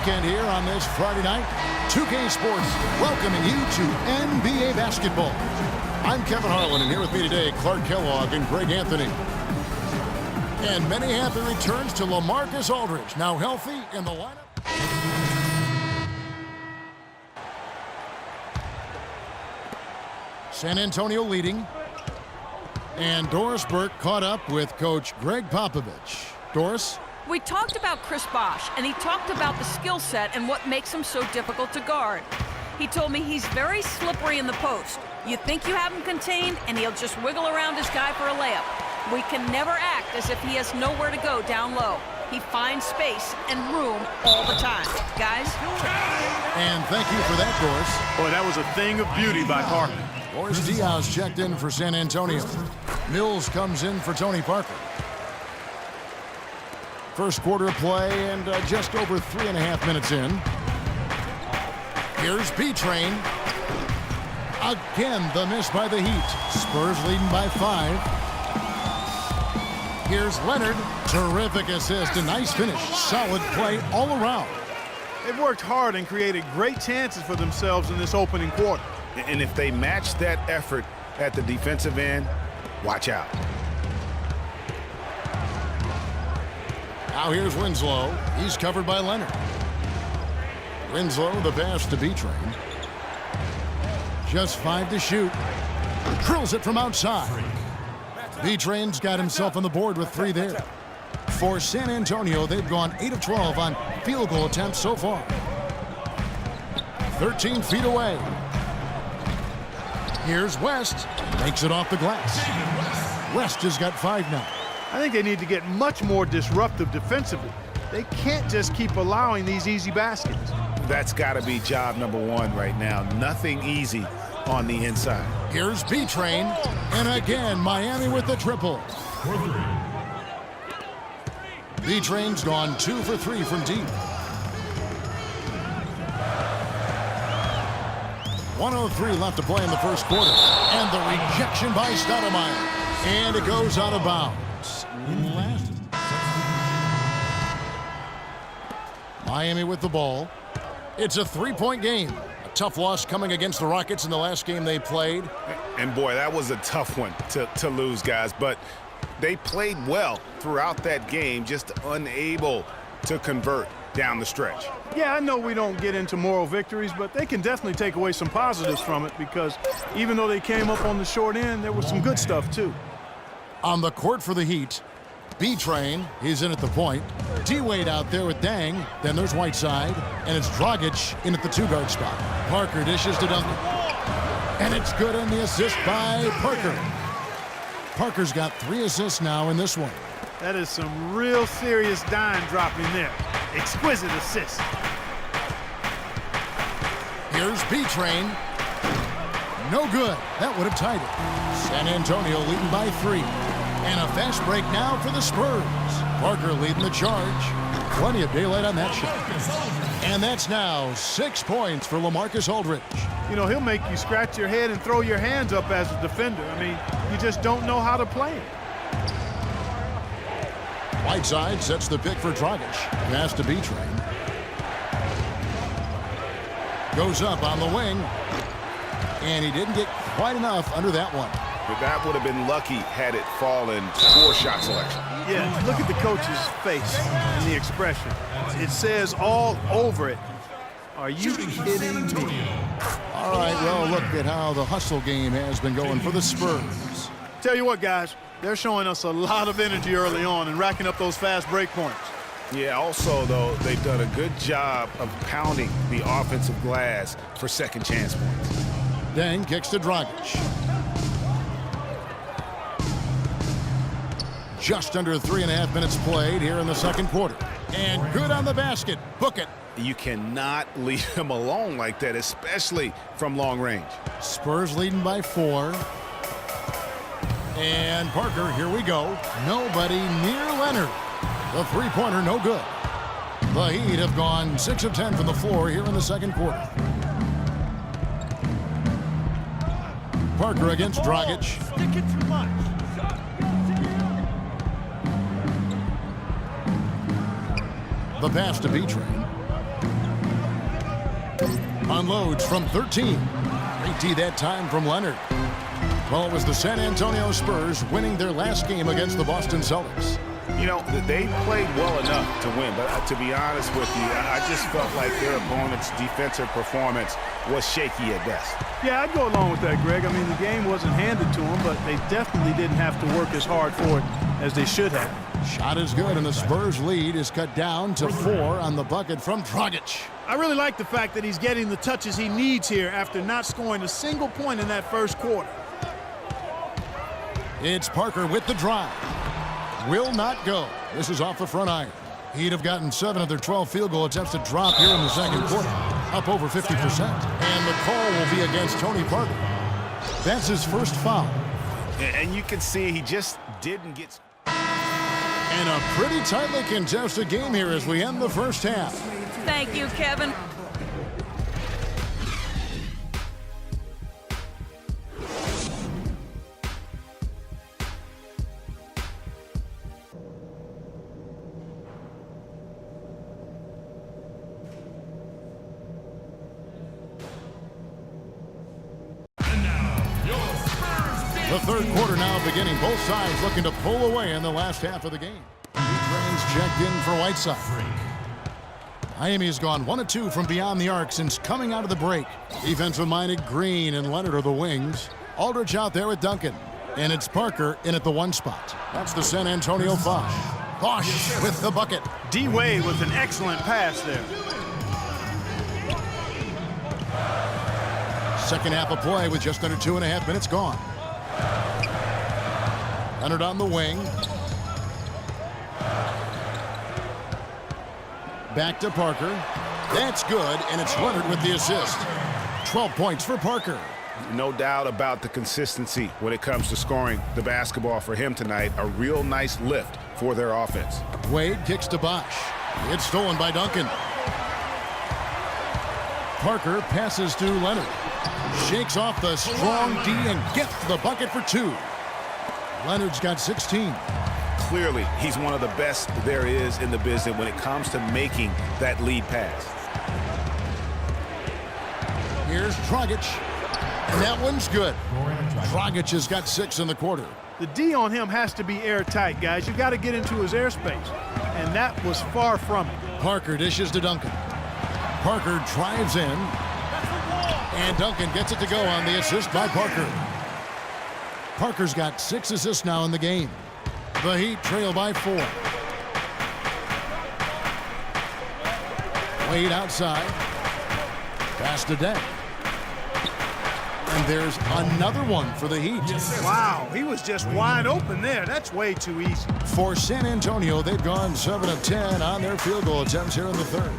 weekend here on this Friday night. 2K Sports welcoming you to NBA basketball. I'm Kevin Harlan, and here with me today, Clark Kellogg and Greg Anthony. And many happy returns to LaMarcus Aldridge, now healthy in the lineup. San Antonio leading. And Doris Burke caught up with Coach Greg Popovich. Doris? We talked about Chris Bosh, and he talked about the skill set and what makes him so difficult to guard. He told me he's very slippery in the post. You think you have him contained, and he'll just wiggle around his guy for a layup. We can never act as if he has nowhere to go down low. He finds space and room all the time. Guys? And thank you for that, Doris. Boy, that was a thing of beauty by Parker. Boris Diaz checked in for San Antonio. Mills comes in for Tony Parker. First quarter of play and just over 3.5 minutes in. Here's B-Train. Again, the miss by the Heat. Spurs leading by 5. Here's Leonard. Terrific assist. A nice finish. Solid play all around. They've worked hard and created great chances for themselves in this opening quarter. And if they match that effort at the defensive end, watch out. Now here's Winslow. He's covered by Leonard. Winslow, the pass to B-Train. Just 5 to shoot. Drills it from outside. B-Train's got himself on the board with 3 there. For San Antonio, they've gone 8 of 12 on field goal attempts so far. 13 feet away. Here's West. Makes it off the glass. West has got 5 now. I think they need to get much more disruptive defensively. They can't just keep allowing these easy baskets. That's got to be job number 1 right now. Nothing easy on the inside. Here's B-Train. And again, Miami with the triple. B-Train's gone 2 for 3 from deep. 1:03 left to play in the first quarter. And the rejection by Stoudemire. And it goes out of bounds. Miami with the ball. It's a 3-point game. A tough loss coming against the Rockets in the last game they played. And boy, that was a tough one to lose, guys. But they played well throughout that game, just unable to convert down the stretch. Yeah, I know we don't get into moral victories, but they can definitely take away some positives from it because even though they came up on the short end, there was some good stuff too. On the court for the Heat, B-Train, he's in at the point. D-Wade out there with Dang. Then there's Whiteside. And it's Dragic in at the 2-guard spot. Parker dishes to Duncan. And it's good on the assist by Parker. Parker's got 3 assists now in this one. That is some real serious dime dropping there. Exquisite assist. Here's B-Train. No good. That would have tied it. San Antonio leading by 3. And a fast break now for the Spurs. Parker leading the charge. Plenty of daylight on that shot. And that's now 6 points for LaMarcus Aldridge. You know, he'll make you scratch your head and throw your hands up as a defender. I mean, you just don't know how to play him. Whiteside sets the pick for Dragic. Pass to B-Train. Goes up on the wing. And he didn't get quite enough under that one. But that would have been lucky had it fallen for shot selection. Yeah, look at the coach's face and the expression. It says all over it, are you kidding me? All right, well, look at how the hustle game has been going for the Spurs. Tell you what, guys, they're showing us a lot of energy early on and racking up those fast break points. Yeah, also, though, they've done a good job of pounding the offensive glass for second chance points. Deng kicks to Dragic. Just under 3.5 minutes played here in the second quarter. And good on the basket. Book it. You cannot leave him alone like that, especially from long range. Spurs leading by 4. And Parker, here we go. Nobody near Leonard. The 3-pointer, no good. The Heat have gone 6 of 10 from the floor here in the second quarter. Parker against Dragic. The pass to B-Train. Unloads from 13. Great D that time from Leonard. Well, it was the San Antonio Spurs winning their last game against the Boston Celtics. You know, they played well enough to win, but to be honest with you, I just felt like their opponent's defensive performance was shaky at best. Yeah, I'd go along with that, Greg. I mean, the game wasn't handed to them, but they definitely didn't have to work as hard for it as they should have. Shot is good, and the Spurs lead is cut down to 4 on the bucket from Dragic. I really like the fact that he's getting the touches he needs here after not scoring a single point in that first quarter. It's Parker with the drive. Will not go. This is off the front iron. He'd have gotten 7 of their 12 field goal attempts to drop here in the second quarter, up over 50%. And the call will be against Tony Parker. That's his first foul. And you can see he just didn't get... And a pretty tightly contested game here as we end the first half. Thank you, Kevin. The third quarter now beginning. Both sides looking to pull away in the last half of the game. Train's checked in for Whiteside. Miami has gone 1 of 2 from beyond the arc since coming out of the break. Defensive-minded Green and Leonard are the wings. Aldridge out there with Duncan. And it's Parker in at the 1 spot. That's the San Antonio Foch. Foch with the bucket. D-Wade with an excellent pass there. Second half of play with just under 2.5 minutes gone. Leonard on the wing. Back to Parker. That's good, and it's Leonard with the assist. 12 points for Parker. No doubt about the consistency when it comes to scoring the basketball for him tonight. A real nice lift for their offense. Wade kicks to Bosh. It's stolen by Duncan. Parker passes to Leonard. Shakes off the strong D and gets the bucket for 2. Leonard's got 16. Clearly, he's one of the best there is in the business when it comes to making that lead pass. Here's Dragic. And that one's good. Dragic has got 6 in the quarter. The D on him has to be airtight, guys. You got to get into his airspace. And that was far from it. Parker dishes to Duncan. Parker drives in. And Duncan gets it to go on the assist by Parker. Parker's got 6 assists now in the game. The Heat trail by 4. Wade outside. Pass to Deng. And there's another one for the Heat. Wow, he was just wide open there. That's way too easy. For San Antonio, they've gone 7 of 10 on their field goal attempts here in the third.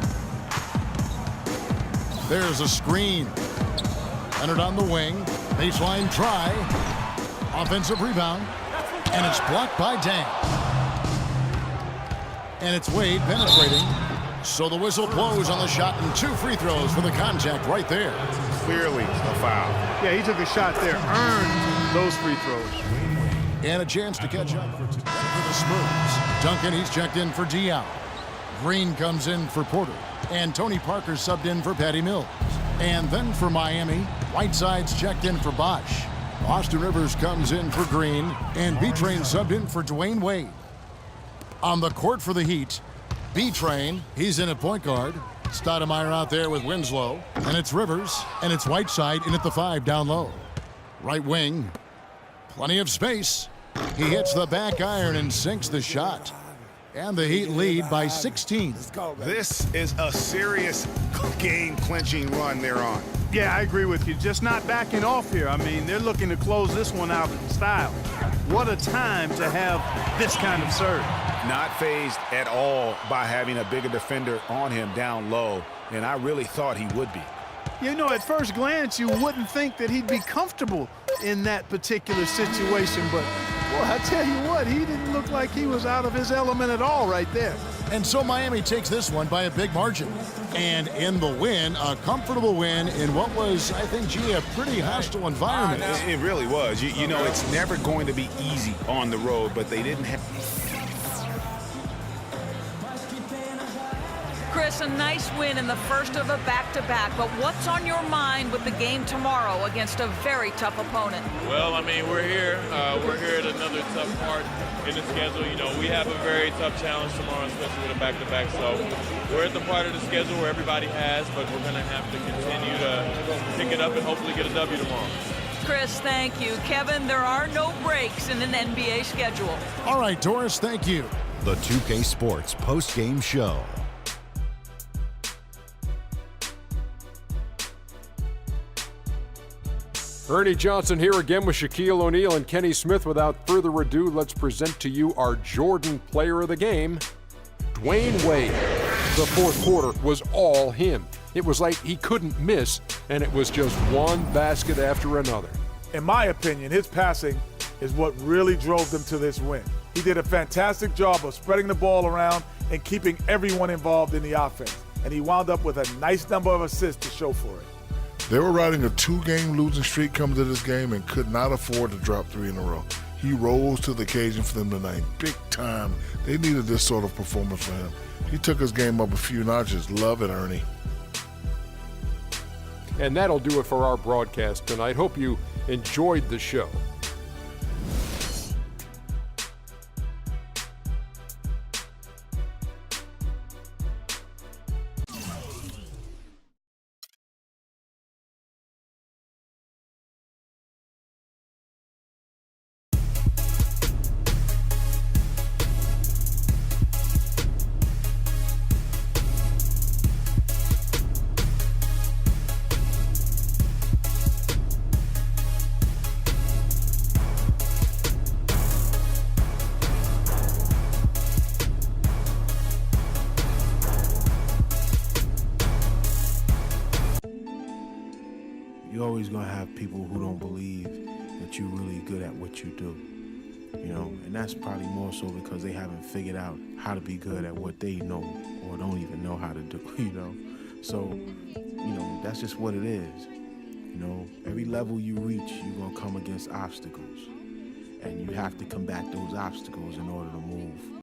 There's a screen. Leonard on the wing. Baseline try. Offensive rebound. And it's blocked by Deng. And it's Wade penetrating. So the whistle blows on the shot and 2 free throws for the contact right there. Clearly a foul. Yeah, he took a shot there. Earned those free throws. And a chance to catch up for the Spurs. Duncan, he's checked in for Diallo. Green comes in for Porter. And Tony Parker subbed in for Patty Mills. And then for Miami, Whiteside's checked in for Bosh. Austin Rivers comes in for Green. And B-Train subbed in for Dwayne Wade. On the court for the Heat, B-Train, he's in at point guard. Stoudemire out there with Winslow. And it's Rivers. And it's Whiteside in at the 5 down low. Right wing. Plenty of space. He hits the back iron and sinks the shot. And the Heat lead by 16. This is a serious game-clinching run they're on. Yeah, I agree with you. Just not backing off here. I mean, they're looking to close this one out in style. What a time to have this kind of serve. Not fazed at all by having a bigger defender on him down low, and I really thought he would be. You know, at first glance, you wouldn't think that he'd be comfortable in that particular situation, but, boy, I tell you what, he didn't look like he was out of his element at all right there. And so Miami takes this one by a big margin. And in the win, a comfortable win in what was, I think, gee, a pretty hostile environment. It really was. You know, it's never going to be easy on the road, but they didn't have... Chris, a nice win in the first of a back-to-back, but what's on your mind with the game tomorrow against a very tough opponent? Well, I mean, we're here. We're here at another tough part in the schedule. You know, we have a very tough challenge tomorrow, especially with a back-to-back. So we're at the part of the schedule where everybody has, but we're going to have to continue to pick it up and hopefully get a W tomorrow. Chris, thank you. Kevin, there are no breaks in an NBA schedule. All right, Doris, thank you. The 2K Sports post-game show. Ernie Johnson here again with Shaquille O'Neal and Kenny Smith. Without further ado, let's present to you our Jordan player of the game, Dwayne Wade. The fourth quarter was all him. It was like he couldn't miss, and it was just one basket after another. In my opinion, his passing is what really drove them to this win. He did a fantastic job of spreading the ball around and keeping everyone involved in the offense. And he wound up with a nice number of assists to show for it. They were riding a 2-game losing streak coming to this game and could not afford to drop 3 in a row. He rose to the occasion for them tonight, big time. They needed this sort of performance from him. He took his game up a few notches. Love it, Ernie. And that'll do it for our broadcast tonight. Hope you enjoyed the show. You're always going to have people who don't believe that you're really good at what you do, you know, and that's probably more so because they haven't figured out how to be good at what they know or don't even know how to do, you know. So, you know, that's just what it is. You know, every level you reach, you're going to come against obstacles, and you have to combat those obstacles in order to move